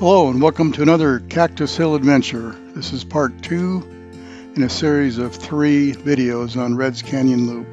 Hello and welcome to another Cactus Hill adventure. This is part 2 in a series of 3 videos on Reds Canyon Loop.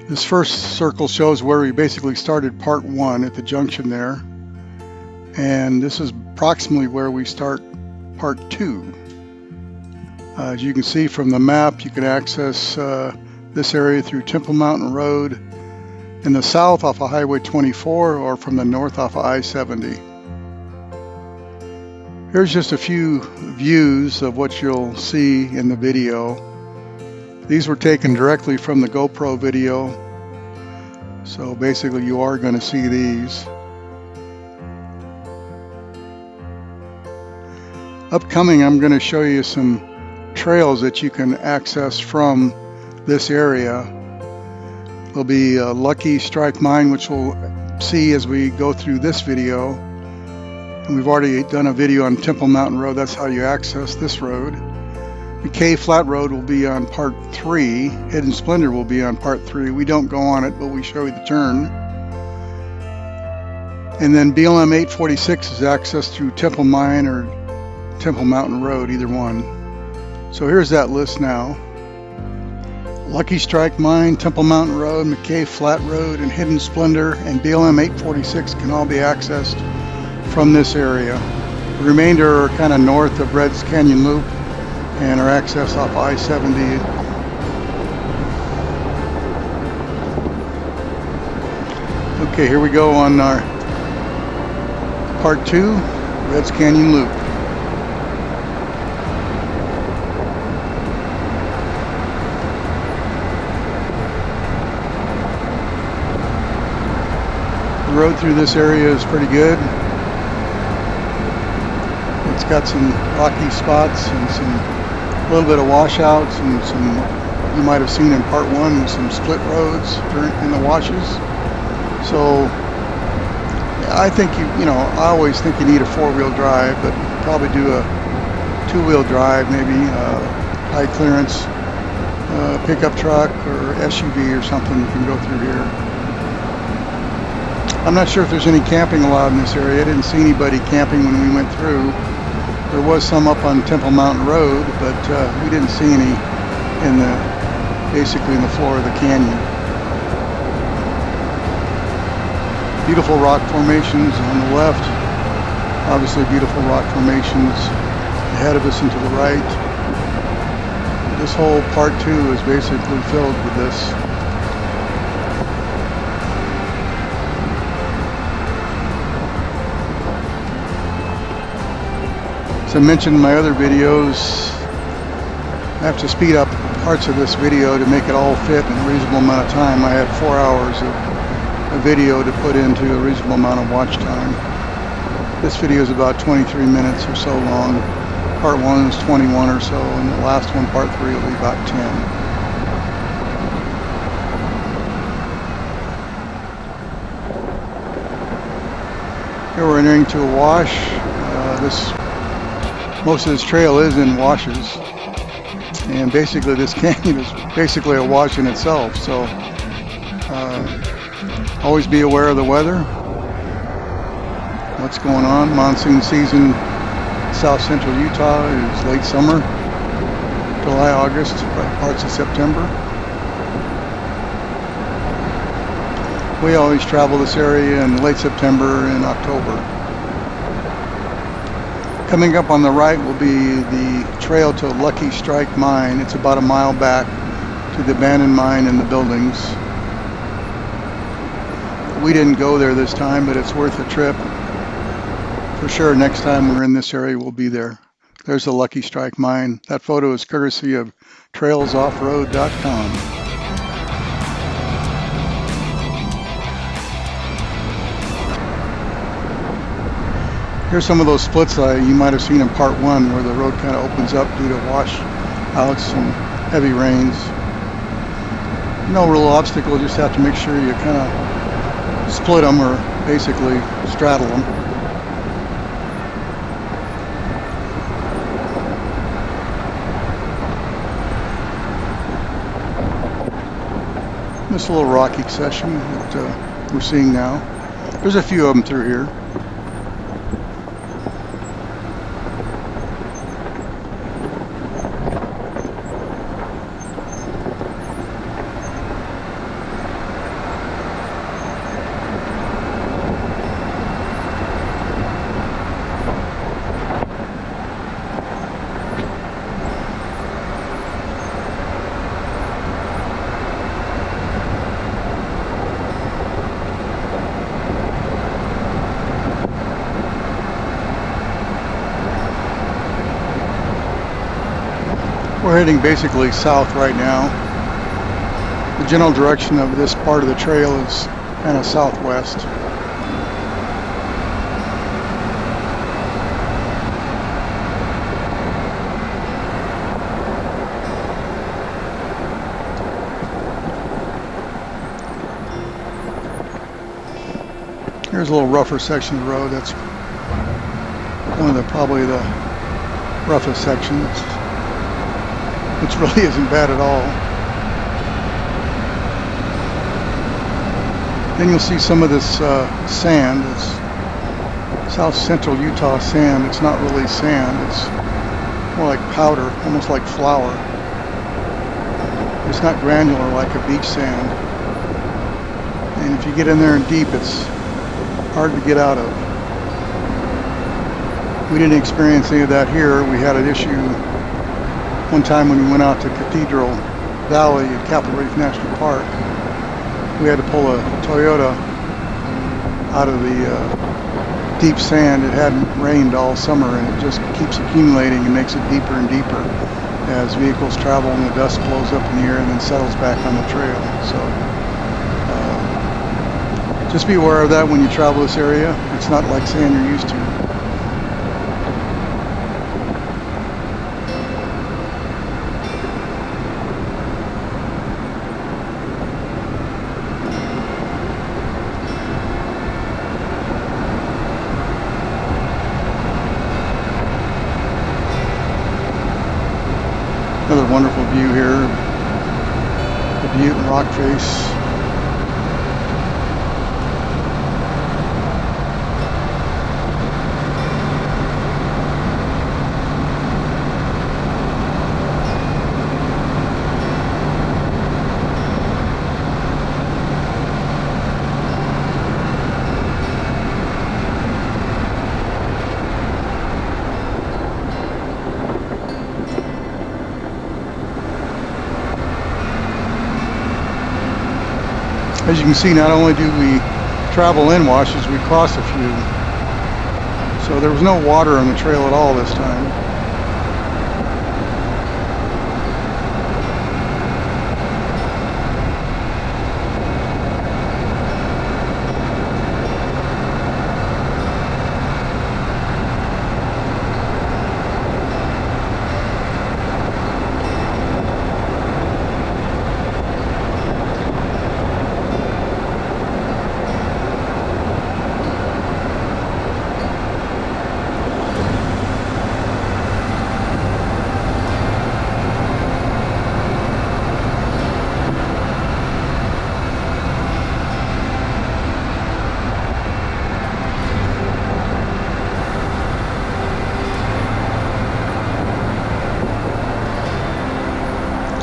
This first circle shows where we basically started part 1 at the junction there, and this is approximately where we start part 2. As you can see from the map, you can access this area through Temple Mountain Road in the south off of Highway 24 or from the north off of I-70. Here's just a few views of what you'll see in the video. These were taken directly from the GoPro video, so basically you are going to see these. Upcoming, I'm going to show you some trails that you can access from this area. There'll be a Lucky Strike Mine, which we'll see as we go through this video. And we've already done a video on Temple Mountain Road. That's how you access this road. McKay Flat Road will be on part 3. Hidden Splendor will be on part 3. We don't go on it, but we show you the turn. And then BLM 846 is accessed through Temple Mine or Temple Mountain Road, either one. So here's that list now. Lucky Strike Mine, Temple Mountain Road, McKay Flat Road, and Hidden Splendor and BLM 846 can all be accessed from this area. The remainder are kind of north of Reds Canyon Loop and are accessed off I-70. Okay, here we go on our part 2, Reds Canyon Loop. The road through this area is pretty good. It's got some rocky spots and a little bit of washouts and some, you might have seen in part 1, some split roads in the washes. So I think I always think you need a 4-wheel drive, but probably do a 2-wheel drive, maybe high clearance pickup truck or SUV or something you can go through here. I'm not sure if there's any camping allowed in this area. I didn't see anybody camping when we went through. There was some up on Temple Mountain Road, but we didn't see any basically in the floor of the canyon. Beautiful rock formations on the left. Obviously beautiful rock formations ahead of us and to the right. This whole part 2 is basically filled with this. As I mentioned in my other videos, I have to speed up parts of this video to make it all fit in a reasonable amount of time. I had 4 hours of a video to put into a reasonable amount of watch time. This video is about 23 minutes or so long. Part 1 is 21 or so, and the last one, part 3, will be about 10. Here we're entering to a wash. Most of this trail is in washes, and basically this canyon is basically a wash in itself, so always be aware of the weather, what's going on. Monsoon season, south central Utah is late summer, July, August, parts of September. We always travel this area in late September and October. Coming up on the right will be the trail to Lucky Strike Mine. It's about a mile back to the abandoned mine and the buildings. We didn't go there this time, but it's worth a trip. For sure, next time we're in this area, we'll be there. There's the Lucky Strike Mine. That photo is courtesy of trailsoffroad.com. Here's some of those splits you might have seen in part 1 where the road kind of opens up due to washouts and heavy rains. No real obstacle, just have to make sure you kind of split them or basically straddle them. This little rocky section that we're seeing now. There's a few of them through here. We're heading basically south right now. The general direction of this part of the trail is kind of southwest. Here's a little rougher section of the road. That's one of the probably the roughest sections, which really isn't bad at all. Then you'll see some of this sand. It's south central Utah sand. It's not really sand. It's more like powder, almost like flour. It's not granular like a beach sand. And if you get in there and deep, it's hard to get out of. We didn't experience any of that here. We had an issue one time when we went out to Cathedral Valley at Capitol Reef National Park. We had to pull a Toyota out of the deep sand. It hadn't rained all summer, and it just keeps accumulating and makes it deeper and deeper as vehicles travel and the dust blows up in the air and then settles back on the trail. So just be aware of that when you travel this area. It's not like sand you're used to. Another wonderful view here, the Butte and Rock Face. As you can see, not only do we travel in washes, we cross a few. So there was no water on the trail at all this time.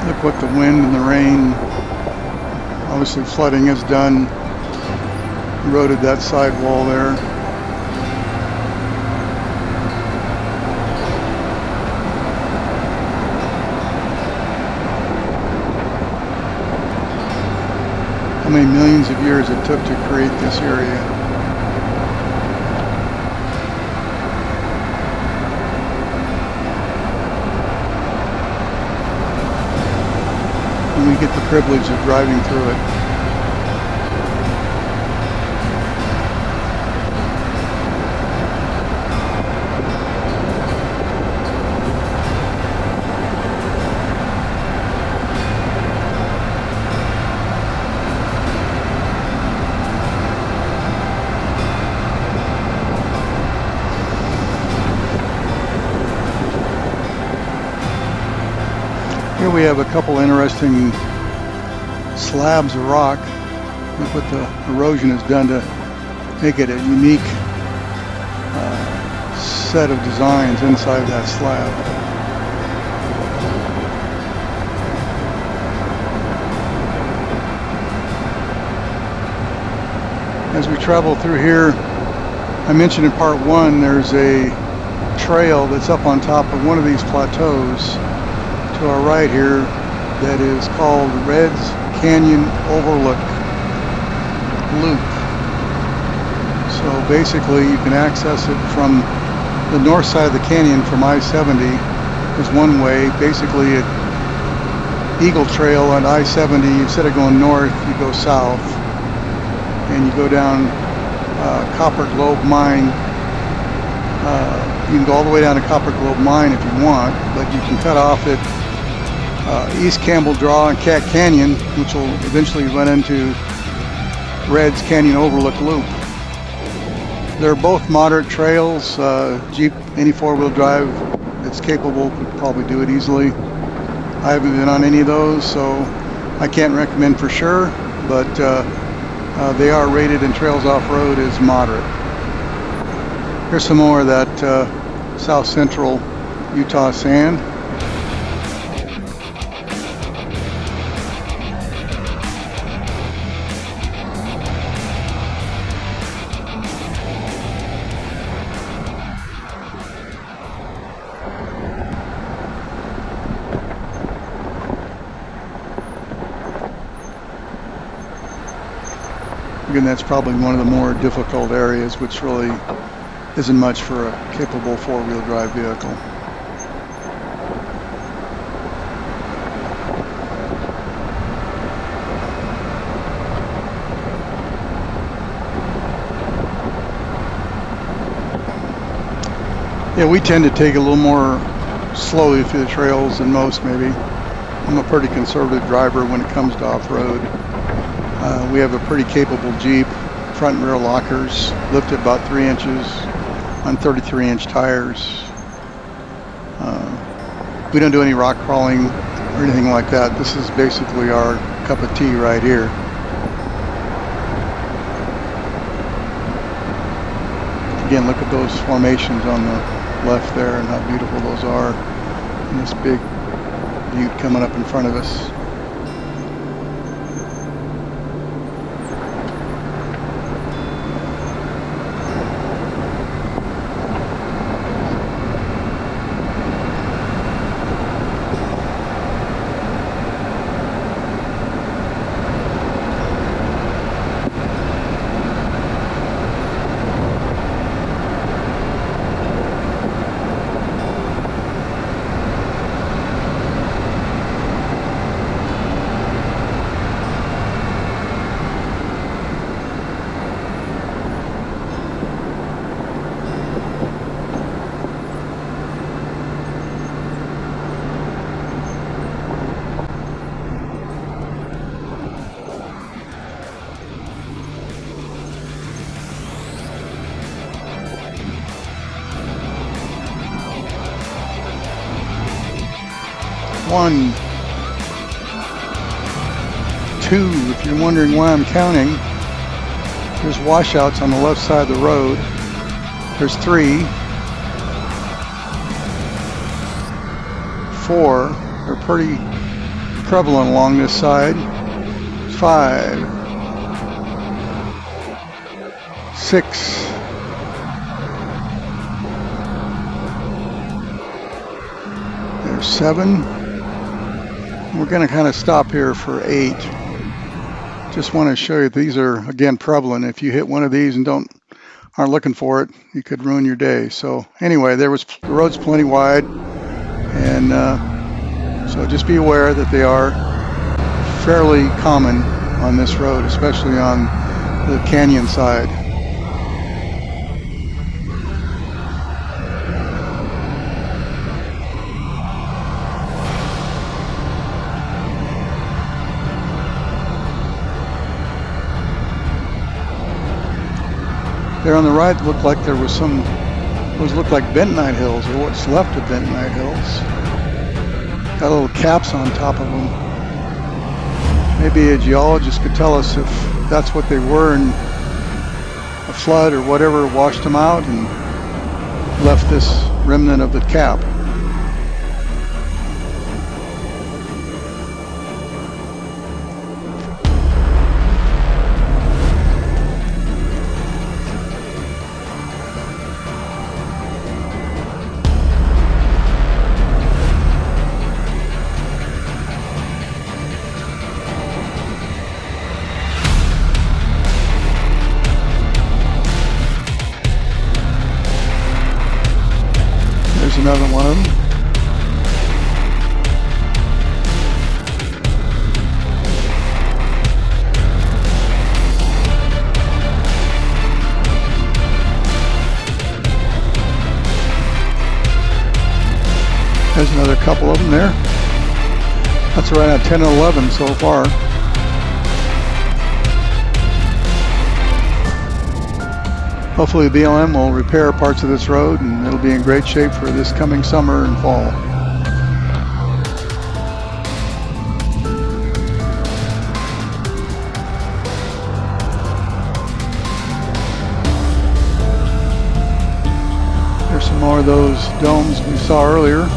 Look what the wind and the rain, obviously flooding has done, eroded that sidewall there. How many millions of years it took to create this area. And we get the privilege of driving through it. Here we have a couple interesting slabs of rock. Look what the erosion has done to make it a unique set of designs inside that slab. As we travel through here, I mentioned in part one, there's a trail that's up on top of one of these plateaus to our right here that is called Reds Canyon Overlook Loop. So basically you can access it from the north side of the canyon from I-70 is one way. Basically, at Eagle Trail on I-70, instead of going north, you go south, and you go down Copper Globe Mine. You can go all the way down to Copper Globe Mine if you want, but you can cut off at East Campbell Draw and Cat Canyon, which will eventually run into Red's Canyon Overlook Loop. They're both moderate trails. Jeep, any four-wheel drive that's capable could probably do it easily. I haven't been on any of those, so I can't recommend for sure, but they are rated in Trails Off-Road as moderate. Here's some more of that South Central Utah sand. Again, that's probably one of the more difficult areas, which really isn't much for a capable four-wheel drive vehicle. Yeah, we tend to take a little more slowly through the trails than most, maybe. I'm a pretty conservative driver when it comes to off-road. We have a pretty capable Jeep, front and rear lockers, lifted about 3 inches on 33-inch tires. We don't do any rock crawling or anything like that. This is basically our cup of tea right here. Again, look at those formations on the left there and how beautiful those are. And this big butte coming up in front of us. One, two, if you're wondering why I'm counting, there's washouts on the left side of the road. There's 3, 4, they're pretty prevalent along this side. 5, 6, 7. We're going to kind of stop here for 8. Just want to show you these are, again, prevalent. If you hit one of these and aren't looking for it, you could ruin your day. So anyway, the road's plenty wide, and so just be aware that they are fairly common on this road, especially on the canyon side. There on the right looked like there was those look like Bentonite hills, or what's left of Bentonite hills. Got little caps on top of them. Maybe a geologist could tell us if that's what they were and a flood or whatever washed them out and left this remnant of the cap. Another one of them. There's another couple of them there. That's right at 10 and 11 so far. Hopefully BLM will repair parts of this road and it'll be in great shape for this coming summer and fall. There's some more of those domes we saw earlier.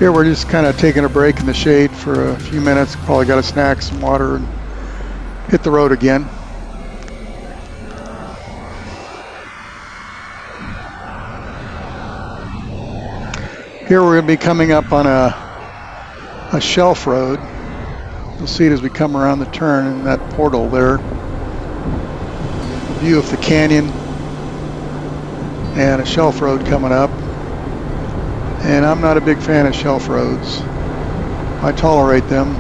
Here we're just kind of taking a break in the shade for a few minutes. Probably got a snack, some water, and hit the road again. Here we're going to be coming up on a shelf road. You'll see it as we come around the turn in that portal there. A view of the canyon and a shelf road coming up. And I'm not a big fan of shelf roads. I tolerate them.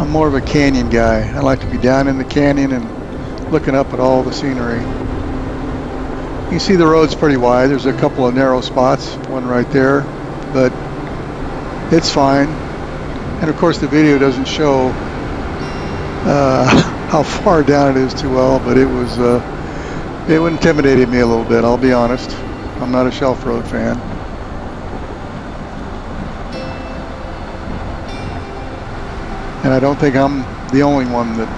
I'm more of a canyon guy. I like to be down in the canyon and looking up at all the scenery. You can see the road's pretty wide. There's a couple of narrow spots, one right there, but it's fine. And of course the video doesn't show how far down it is too well, but it intimidated me a little bit, I'll be honest. I'm not a shelf road fan. And I don't think I'm the only one that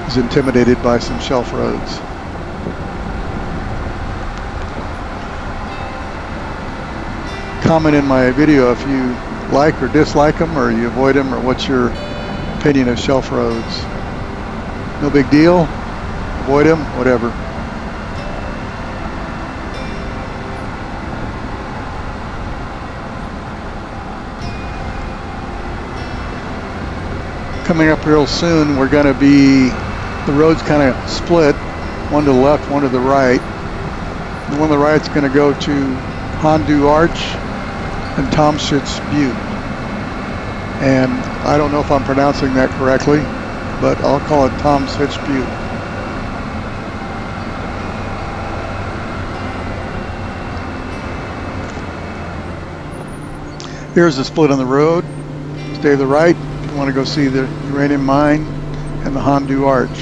is intimidated by some shelf roads. Comment in my video if you like or dislike them, or you avoid them, or what's your opinion of shelf roads. No big deal, avoid them, whatever. Coming up real soon, we're going to be, the road's kind of split, one to the left, one to the right. The one to the right's going to go to Hondu Arch and Tomschitz Butte. And I don't know if I'm pronouncing that correctly, but I'll call it Tomschitz Butte. Here's the split on the road. Stay to the right. Want to go see the uranium mine and the Hondu Arch.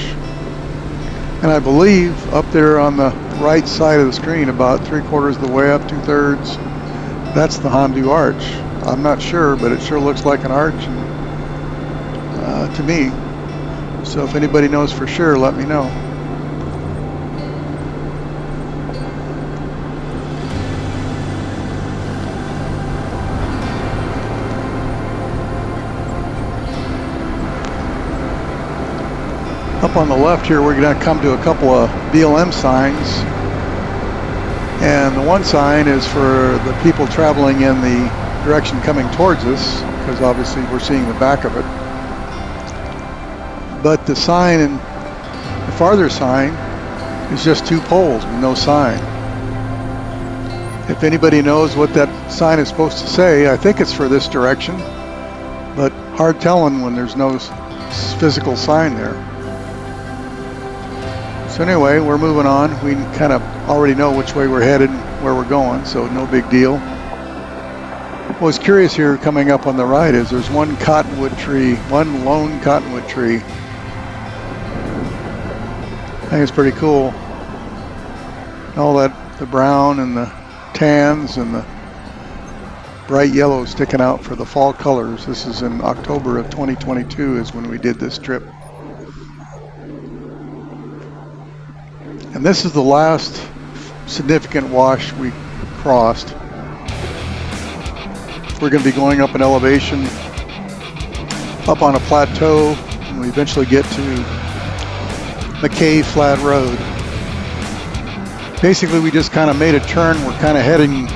And I believe up there on the right side of the screen, about 3/4 of the way up, 2/3, that's the Hondu Arch. I'm not sure, but it sure looks like an arch to me. So if anybody knows for sure, let me know. Up on the left here, we're going to come to a couple of BLM signs. And the one sign is for the people traveling in the direction coming towards us, because obviously we're seeing the back of it. But the sign, and the farther sign, is just 2 poles with no sign. If anybody knows what that sign is supposed to say, I think it's for this direction, but hard telling when there's no physical sign there. So anyway, we're moving on. We kind of already know which way we're headed and where we're going, so no big deal. What was curious here coming up on the right is there's one cottonwood tree, one lone cottonwood tree. I think it's pretty cool. And all that, the brown and the tans and the, bright yellow sticking out for the fall colors. This is in October of 2022 is when we did this trip. And this is the last significant wash we crossed. We're going to be going up an elevation, up on a plateau, and we eventually get to McKay Flat Road. Basically, we just kind of made a turn. We're kind of heading,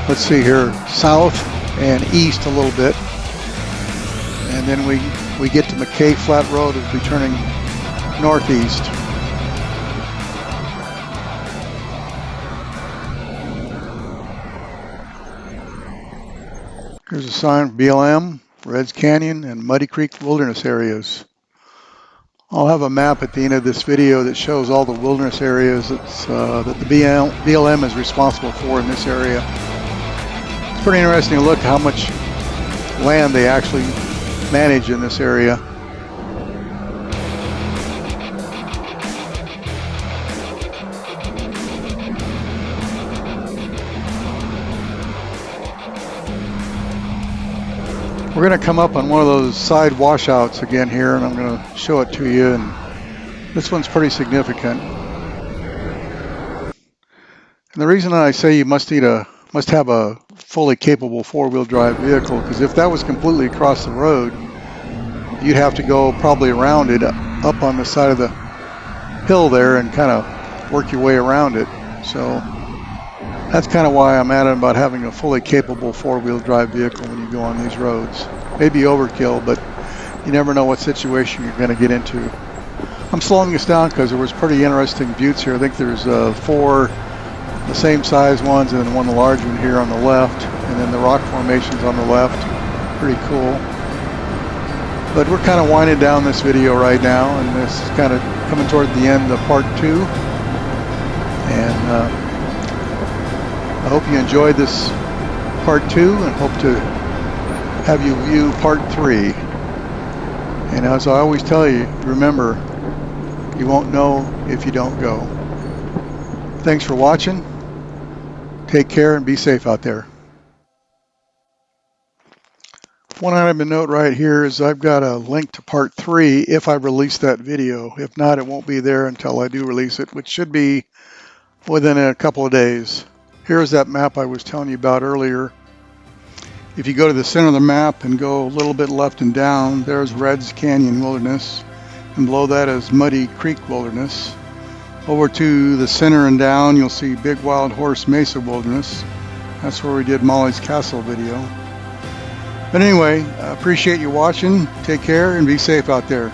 let's see here, south and east a little bit. And then we get to McKay Flat Road as we turning northeast. Here's a sign for BLM, Reds Canyon, and Muddy Creek wilderness areas. I'll have a map at the end of this video that shows all the wilderness areas that the BLM is responsible for in this area. It's pretty interesting to look at how much land they actually manage in this area. We're going to come up on one of those side washouts again here, and I'm going to show it to you. And this one's pretty significant. And the reason I say you must have a fully capable four-wheel drive vehicle, because if that was completely across the road, you'd have to go probably around it up on the side of the hill there and kind of work your way around it. So that's kind of why I'm adamant about having a fully capable four-wheel drive vehicle when you go on these roads. Maybe overkill, but you never know what situation you're going to get into. I'm slowing this down because there was pretty interesting buttes here. I think there's 4 the same size ones and then one large one here on the left, and then the rock formations on the left. Pretty cool. But we're kind of winding down this video right now, and this is kind of coming toward the end of part 2. And I hope you enjoyed this part 2 and hope to have you view part 3. And as I always tell you, remember, you won't know if you don't go. Thanks for watching. Take care and be safe out there. One item to note right here is I've got a link to part 3 if I release that video. If not, it won't be there until I do release it, which should be within a couple of days. Here's that map I was telling you about earlier. If you go to the center of the map and go a little bit left and down, there's Reds Canyon Wilderness, and below that is Muddy Creek Wilderness. Over to the center and down, you'll see Big Wild Horse Mesa Wilderness. That's where we did Molly's Castle video. But anyway, I appreciate you watching. Take care and be safe out there.